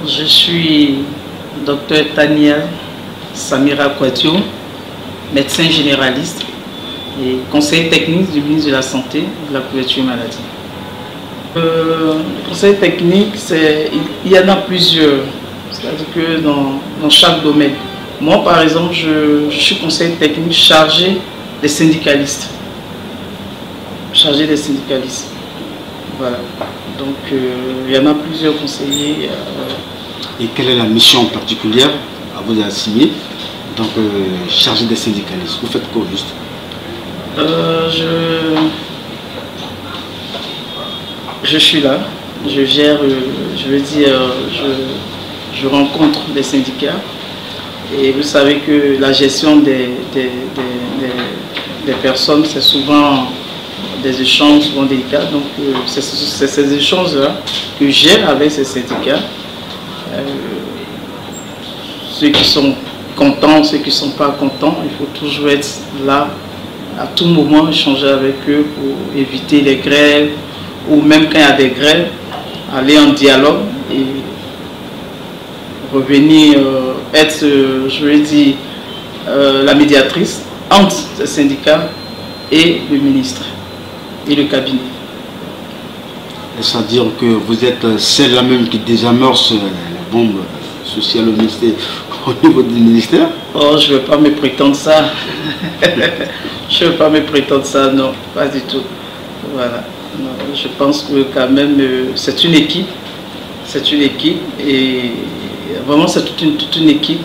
Je suis docteur Tania Samira Kouadio, médecin généraliste et conseiller technique du ministre de la Santé et de la couverture maladie. Le conseil technique, il y en a plusieurs, c'est-à-dire que dans chaque domaine. Moi, par exemple, je suis conseiller technique chargé des syndicalistes. Chargé des syndicalistes. Voilà. Donc, il y en a plusieurs conseillers. Et quelle est la mission particulière à vous assigner, donc chargé des syndicalistes? Vous faites quoi juste? Je suis là, je gère, je veux dire, je rencontre les syndicats. Et vous savez que la gestion des personnes, c'est souvent des échanges souvent délicats. Donc, c'est ces échanges-là que je gère avec ces syndicats. Ceux qui sont contents, ceux qui ne sont pas contents, il faut toujours être là, à tout moment, échanger avec eux pour éviter les grèves, ou même quand il y a des grèves, aller en dialogue et revenir être, je veux dire, la médiatrice entre les syndicats et le ministre et le cabinet. Est-ce à dire que vous êtes celle-là même qui désamorce la bombe sociale au niveau du ministère? Oh, je ne veux pas me prétendre ça. Je ne veux pas me prétendre ça, non, pas du tout. Voilà. Non, je pense que quand même, c'est une équipe. C'est une équipe et vraiment c'est toute une équipe,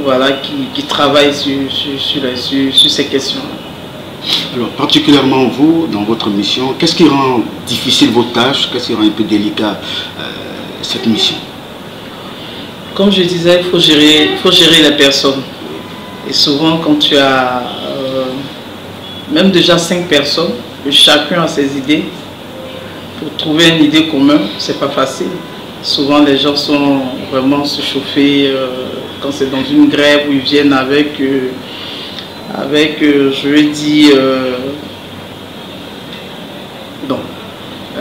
voilà, qui travaille sur ces questions. Alors, particulièrement vous, dans votre mission, qu'est-ce qui rend difficile vos tâches? Qu'est-ce qui rend un peu délicat cette mission? Comme je disais, il faut gérer les personnes. Et souvent, quand tu as même déjà 5 personnes, que chacun a ses idées, pour trouver une idée commune, c'est pas facile. Souvent, les gens sont vraiment surchauffés quand c'est dans une grève où ils viennent avec je veux dire, donc,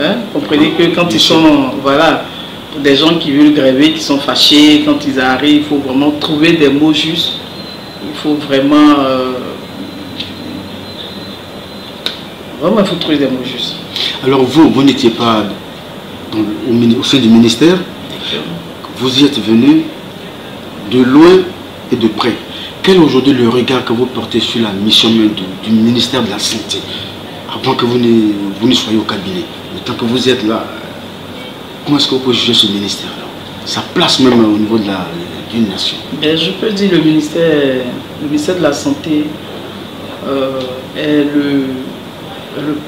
hein, comprenez que quand ils sont, voilà, pour des gens qui veulent gréver, qui sont fâchés, quand ils arrivent, il faut vraiment trouver des mots justes. Il faut vraiment, il faut trouver des mots justes. Alors vous n'étiez pas au sein du ministère, vous y êtes venu de loin et de près. Quel est aujourd'hui le regard que vous portez sur la mission même du ministère de la Santé, avant que vous ne soyez au cabinet? Le temps que vous êtes là, comment est-ce que vous pouvez juger ce ministère-là, sa place même au niveau d'une nation? Je peux dire le ministère de la Santé est le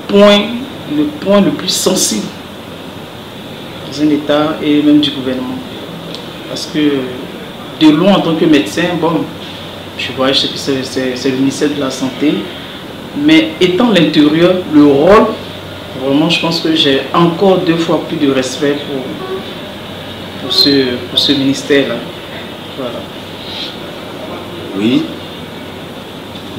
point le plus sensible dans un État et même du gouvernement. Parce que de loin, en tant que médecin, bon, je vois, je sais que c'est le ministère de la Santé, mais étant l'intérieur, le rôle, vraiment, je pense que j'ai encore 2 fois plus de respect pour ce ministère-là. Voilà. Oui.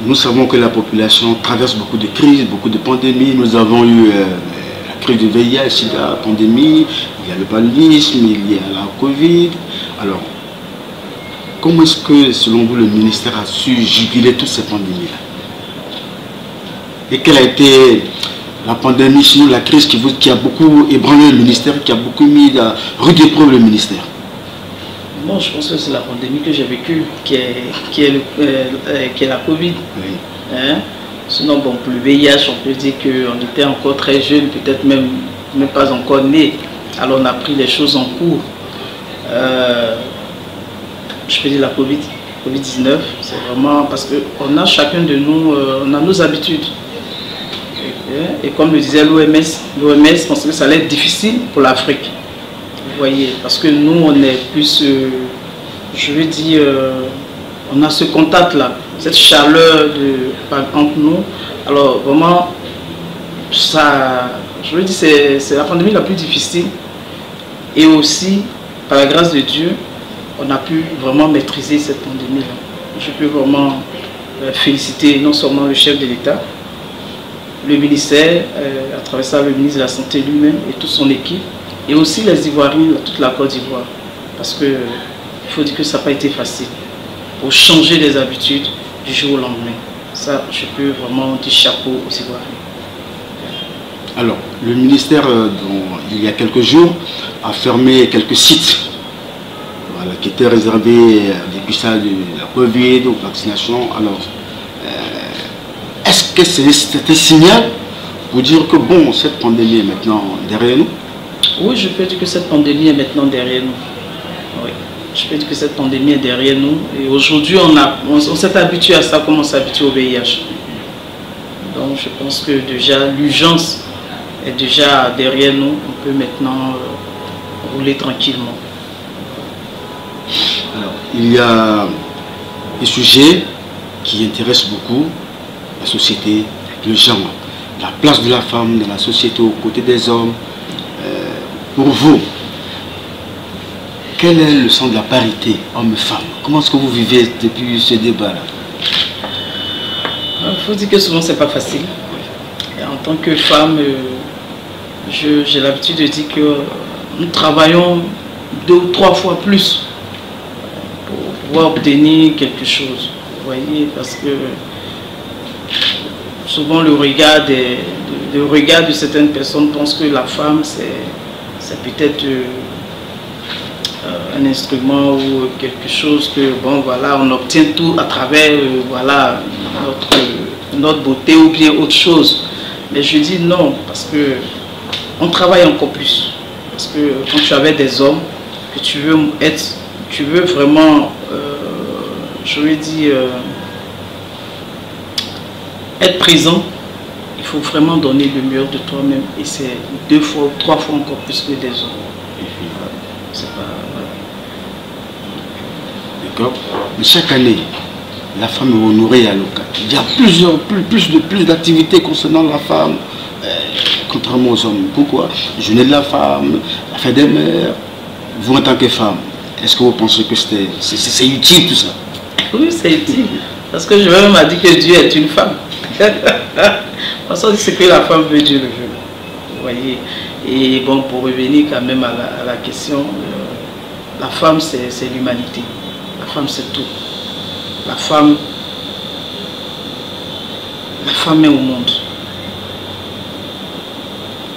Nous savons que la population traverse beaucoup de crises, beaucoup de pandémies. Nous avons eu la crise du VIH, SIDA, pandémie, il y a le paludisme, il y a la Covid. Alors, comment est-ce que, selon vous, le ministère a su juguler toutes ces pandémies-là? Et quelle a été la pandémie, sinon la crise qui a beaucoup ébranlé le ministère, qui a beaucoup mis à rude épreuve le ministère? Bon, je pense que c'est la pandémie que j'ai vécue, qui est la Covid. Oui. Hein? Sinon, bon, pour le VIH, on peut dire qu'on était encore très jeune, peut-être même pas encore né. Alors on a pris les choses en cours. Je peux dire la Covid-19, c'est vraiment parce qu'on a chacun de nous, on a nos habitudes. Et comme le disait l'OMS pensait que ça allait être difficile pour l'Afrique. Vous voyez, parce que nous, on est plus, je veux dire, on a ce contact-là, cette chaleur entre nous. Alors vraiment, ça, je veux dire, c'est la pandémie la plus difficile. Et aussi, par la grâce de Dieu, on a pu vraiment maîtriser cette pandémie-là. Je peux vraiment féliciter non seulement le chef de l'État, le ministère, à travers ça le ministre de la Santé lui-même et toute son équipe, et aussi les Ivoiriens, toute la Côte d'Ivoire. parce que il faut dire que ça n'a pas été facile pour changer les habitudes du jour au lendemain. Ça, je peux vraiment dire chapeau aux Ivoiriens. Alors, le ministère, il y a quelques jours, a fermé quelques sites voilà, qui étaient réservés à dépistage de la Covid, aux vaccinations. Alors, est-ce que c'est un signal pour dire que bon, cette pandémie est maintenant derrière nous? Oui, je peux dire que cette pandémie est maintenant derrière nous. Oui, je peux dire que cette pandémie est derrière nous. Et aujourd'hui, on s'est habitué à ça comme on s'habitue au VIH. Donc, je pense que déjà, l'urgence est déjà derrière nous. On peut maintenant rouler tranquillement. Alors, il y a des sujets qui intéressent beaucoup la société, le genre, la place de la femme dans la société aux côtés des hommes. Pour vous, quel est le sens de la parité homme-femme? Comment est-ce que vous vivez depuis ce débat-là? Il faut dire que souvent c'est pas facile. Et en tant que femme, j'ai l'habitude de dire que nous travaillons 2 ou 3 fois plus pour pouvoir obtenir quelque chose. Vous voyez, parce que souvent le regard de certaines personnes pense que la femme c'est peut-être un instrument ou quelque chose que bon voilà on obtient tout à travers voilà notre beauté ou bien autre chose. Mais je dis non, parce que on travaille encore plus. Parce que quand tu es avec des hommes que tu veux vraiment je veux dire être présent, il faut vraiment donner le meilleur de toi-même, et c'est 2 fois, 3 fois encore plus que des hommes. C'est pas... D'accord. Mais chaque année, la femme est honorée à l'OCAT. Il y a plus d'activités concernant la femme, contrairement aux hommes. Pourquoi? Journée de la femme, la fête des mères. Vous, en tant que femme, est-ce que vous pensez que c'est utile tout ça? Oui, c'est utile. Parce que je vais même dire que Dieu est une femme. Parce que c'est que la femme veut, Dieu le veut. Vous voyez. Et bon, pour revenir quand même à la question, la femme c'est l'humanité. La femme c'est tout. La femme est au monde.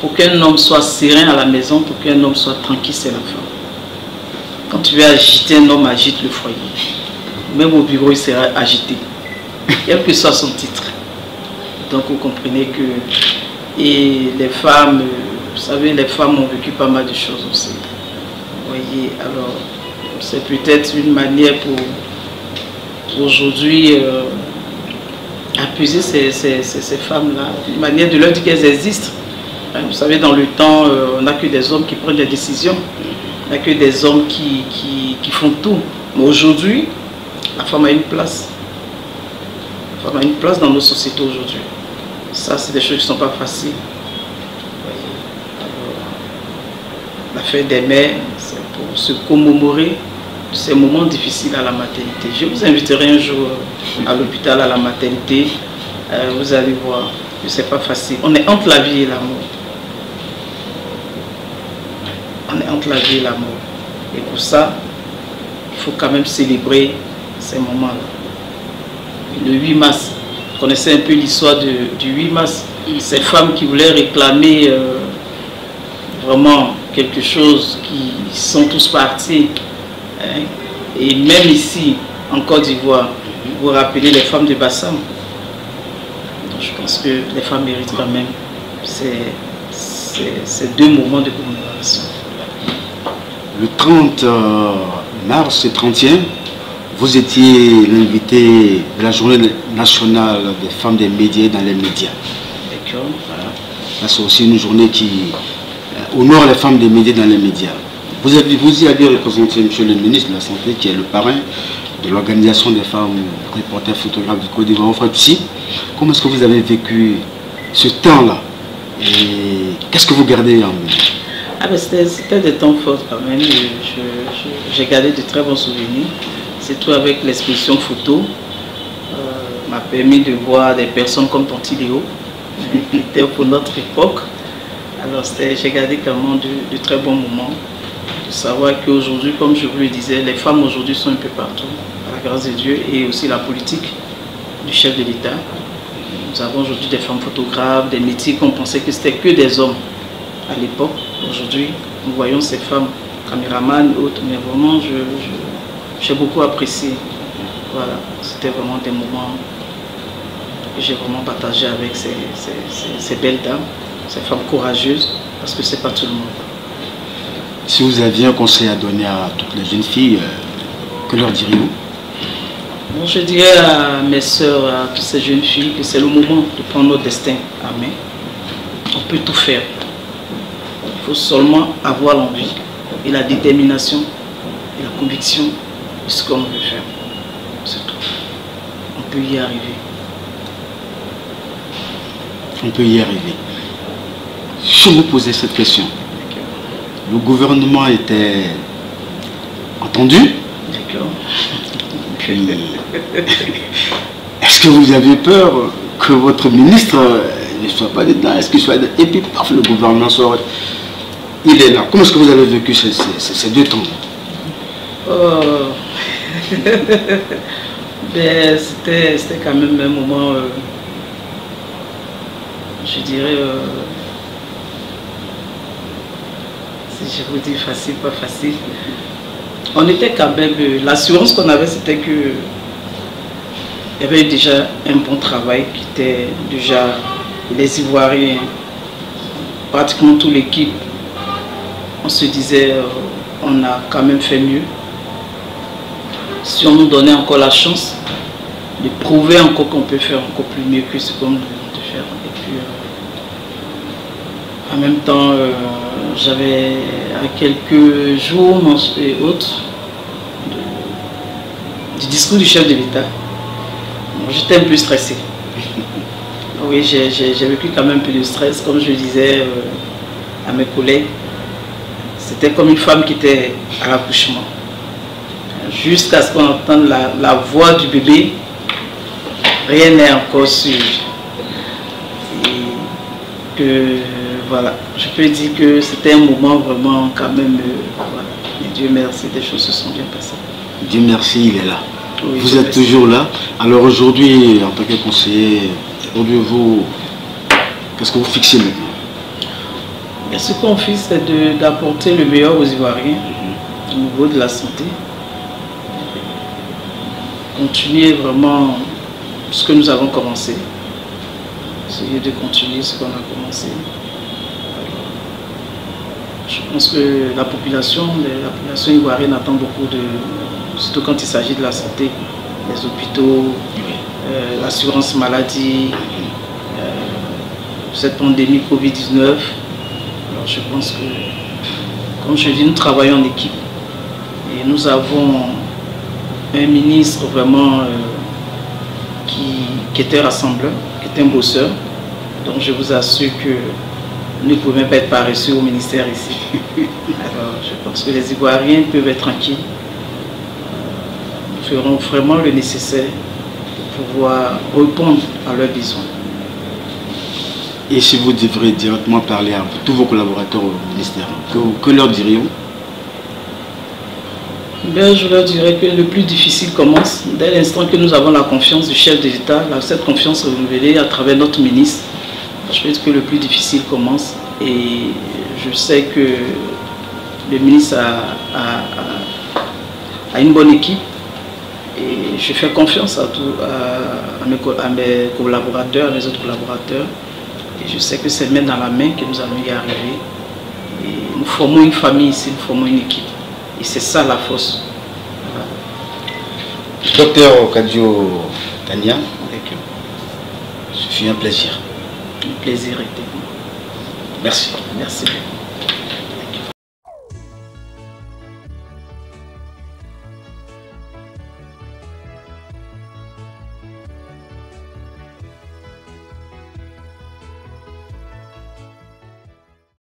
Pour qu'un homme soit serein à la maison, pour qu'un homme soit tranquille, c'est la femme. Quand tu veux agiter un homme, agite le foyer. Même au bureau, il sera agité. Quel que soit son titre. Donc vous comprenez que... Et les femmes, vous savez, les femmes ont vécu pas mal de choses aussi. Vous voyez, alors c'est peut-être une manière pour aujourd'hui appuyer ces femmes-là. Une manière de leur dire qu'elles existent. Vous savez, dans le temps, on n'a que des hommes qui prennent des décisions. On n'a que des hommes qui font tout. Mais aujourd'hui, la femme a une place. La femme a une place dans nos sociétés aujourd'hui. Ça, c'est des choses qui ne sont pas faciles. La fête des mères, c'est pour se commémorer de ces moments difficiles à la maternité. Je vous inviterai un jour à l'hôpital, à la maternité. Vous allez voir que ce n'est pas facile. On est entre la vie et la mort. On est entre la vie et la mort. Et pour ça, il faut quand même célébrer ces moments-là. Le 8 mars, vous connaissez un peu l'histoire du 8 mars. Ces femmes qui voulaient réclamer vraiment quelque chose, qui sont tous partis. Hein. Et même ici, en Côte d'Ivoire, vous vous rappelez les femmes de Bassam. Donc je pense que les femmes méritent quand même ces 2 moments de commémoration. Le 30 mars et 31, vous étiez l'invité de la journée nationale des femmes des médias dans les médias. D'accord. Voilà. C'est aussi une journée qui honore les femmes des médias dans les médias. Vous y avez représenté M. le ministre de la Santé, qui est le parrain de l'organisation des femmes reporters photographes du Côte d'Ivoire. Comment est-ce que vous avez vécu ce temps-là? Et qu'est-ce que vous gardez en vous? C'était des temps forts quand même. J'ai gardé de très bons souvenirs. Surtout avec l'exposition photo. M'a permis de voir des personnes comme Tonti Léo, qui étaient pour notre époque. Alors j'ai gardé quand même de très bons moments. savoir qu'aujourd'hui, comme je vous le disais, les femmes aujourd'hui sont un peu partout, à la grâce de Dieu, et aussi la politique du chef de l'État. Nous avons aujourd'hui des femmes photographes, des métiers qu'on pensait que c'était que des hommes à l'époque. Aujourd'hui, nous voyons ces femmes, caméramans et autres, mais vraiment, j'ai beaucoup apprécié. Voilà, c'était vraiment des moments que j'ai vraiment partagé avec ces belles dames, ces femmes courageuses, parce que c'est pas tout le monde. Si vous aviez un conseil à donner à toutes les jeunes filles, que leur diriez-vous? Bon, je dirais à mes sœurs, à toutes ces jeunes filles, que c'est le moment de prendre notre destin à main. On peut tout faire. Il faut seulement avoir l'envie et la détermination et la conviction de ce qu'on veut faire. C'est tout. On peut y arriver. On peut y arriver. Je me posais cette question. Le gouvernement était entendu. D'accord. Est-ce que vous avez peur que votre ministre ne soit pas dedans? Est-ce qu'il soit dedans? Et puis paf, le gouvernement sort. Il est là. Comment est-ce que vous avez vécu ces 2 temps? Ben, c'était quand même un moment, je dirais, si je vous dis facile, pas facile. On était quand même, l'assurance qu'on avait, c'était que il y avait déjà un bon travail qui était déjà les Ivoiriens, pratiquement toute l'équipe. On se disait, on a quand même fait mieux. Si on nous donnait encore la chance de prouver encore qu'on peut faire encore plus mieux que ce qu'on nous demande de faire. Et puis, en même temps, j'avais à quelques jours et autres du discours du chef de l'État. J'étais un peu stressé. Oui, j'ai vécu quand même un peu de stress, comme je disais à mes collègues. C'était comme une femme qui était à l'accouchement. Jusqu'à ce qu'on entende la voix du bébé, rien n'est encore sûr. Et que, voilà, je peux dire que c'était un moment vraiment quand même, voilà. Et Dieu merci, des choses se sont bien passées. Dieu merci, il est là. Oui, vous êtes toujours là. Alors aujourd'hui, en tant que conseiller, aujourd'hui qu'est-ce que vous fixez maintenant? Et ce qu'on fixe, c'est d'apporter le meilleur aux Ivoiriens au niveau de la santé. Continuer vraiment ce que nous avons commencé. Essayer de continuer ce qu'on a commencé. Je pense que la population ivoirienne attend beaucoup surtout quand il s'agit de la santé, les hôpitaux, l'assurance maladie, cette pandémie Covid-19. Alors je pense que, comme je dis, nous travaillons en équipe et nous avons un ministre vraiment qui était rassembleur, qui était un bosseur. Donc je vous assure que nous ne pouvons même pas être paresseux au ministère ici. Alors je pense que les Ivoiriens peuvent être tranquilles. Nous ferons vraiment le nécessaire pour pouvoir répondre à leurs besoins. Et si vous devrez directement parler à tous vos collaborateurs au ministère, que leur diriez-vous? Ben, je leur dirais que le plus difficile commence dès l'instant que nous avons la confiance du chef de l'État, cette confiance renouvelée à travers notre ministre. Je pense que le plus difficile commence et je sais que le ministre a une bonne équipe et je fais confiance à mes collaborateurs, à mes autres collaborateurs et je sais que c'est main dans la main que nous allons y arriver. Et nous formons une famille ici, nous formons une équipe. Et c'est ça la force. Voilà. Docteur Kadio Tania, ce fut un plaisir. Un plaisir était. Merci. Merci.